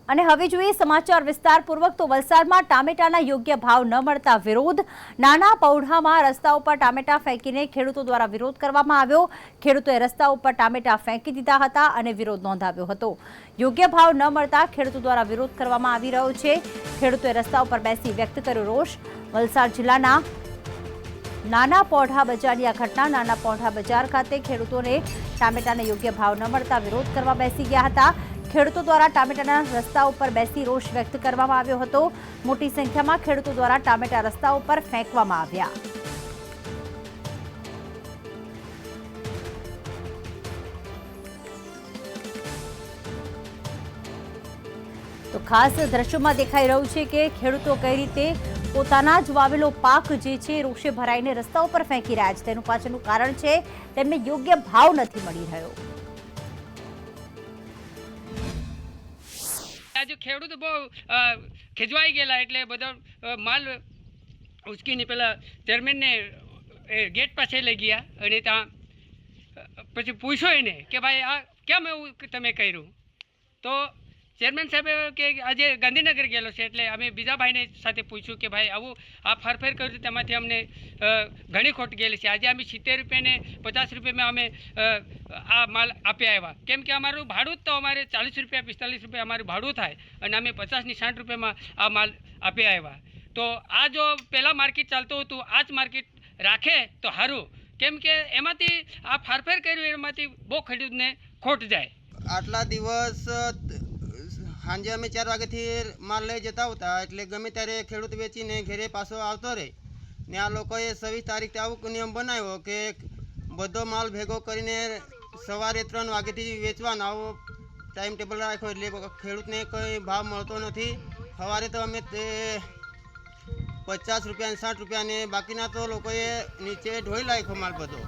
અને હવે જોઈએ સમાચાર વિસ્તારપૂર્વક તો વલસાડમાં ટામેટાના યોગ્ય ભાવ ન મળતા વિરોધ નાના પૌઢામાં રસ્તા ઉપર ટામેટા ફેંકીને ખેડૂતો દ્વારા વિરોધ કરવામાં આવ્યો। ખેડૂતોએ રસ્તા ઉપર ટામેટા ફેંકી દીધા હતા અને વિરોધ નોંધાવ્યો હતો। યોગ્ય ભાવ ન મળતા ખેડૂતો દ્વારા વિરોધ કરવામાં આવી રહ્યો છે। ખેડૂતોએ રસ્તા ઉપર બેસી વ્યક્ત કર્યો રોષ। વલસાડ જિલ્લાના નાના પૌઢા બજારની આ ઘટના નાના પૌઢા બજાર ખાતે ખેડૂતોને ટામેટાને યોગ્ય ભાવ ન મળતા વિરોધ કરવા બેસી ગયા હતા। ખેડૂતો દ્વારા ટામેટાના રસ્તા ઉપર બેસી રોષ વ્યક્ત કરવામાં આવ્યો હતો। મોટી સંખ્યામાં ખેડૂતો દ્વારા ટામેટા રસ્તા ઉપર ફેંકવામાં આવ્યા। તો ખાસ દ્રશ્યોમાં દેખાઈ રહ્યું છે કે ખેડૂતો કઈ રીતે પોતાના જ વાવેલો પાક જે છે રોષે ભરાઈને રસ્તા ઉપર ફેંકી રહ્યા છે। તેનું પાછળનું કારણ છે તેમને યોગ્ય ભાવ નથી મળી રહ્યો। आज खेडूत बहु खिजवाई गया एटले बधो माल उचकीने पेला चेरमेन ने गेट पासे लई गया अने त्या पछी पूछो एने कि भाई आ केम एवुं तमे कर्युं तो चेरमेन साहेब के आज गांधीनगर गेलो छे एटले अमे बीजा भाईने साथे पूछ्युं कि भाई आवुं आ फेरफेर कर्युं तेमांथी अमने घणी खोट गेली छे। आज अमे 70 रुपया ने 50 रुपया में अमे आ माल आपी आव्या केम के अमारुं भाडुं तो अमारे 40 रुपया 45 रुपया अमारुं भाडुं थाय अने अमे 50 ની 60 रुपया में आ माल आपी आव्या। तो आ जो पहला मार्केट चालतुं हतुं आ ज मार्केट राखे तो सारूं केम के एमांथी आ फेरफेर कर्युं एमांथी बहु खेडूतने खोट जाय। आटला दिवस सांजे अमे 4 वाग्याथी माल लई जता होता एटले गमे त्यारे खेडूत वेचीने घरे पाछो आवतो रहे ने आ लोकोए 26 तारीखे आवो नियम बनाव्यो के बधो माल भेगो करीने सवारे 3 वाग्याथी वेचवानो आवो टाइम टेबल राख्यो एटले खेडूतने कोई भाव मळतो नथी। सवारे तो अमे 50 रुपया 60 रुपया ने बाकीना तो लोकोए नीचे ढोई नाख्यो माल बधो।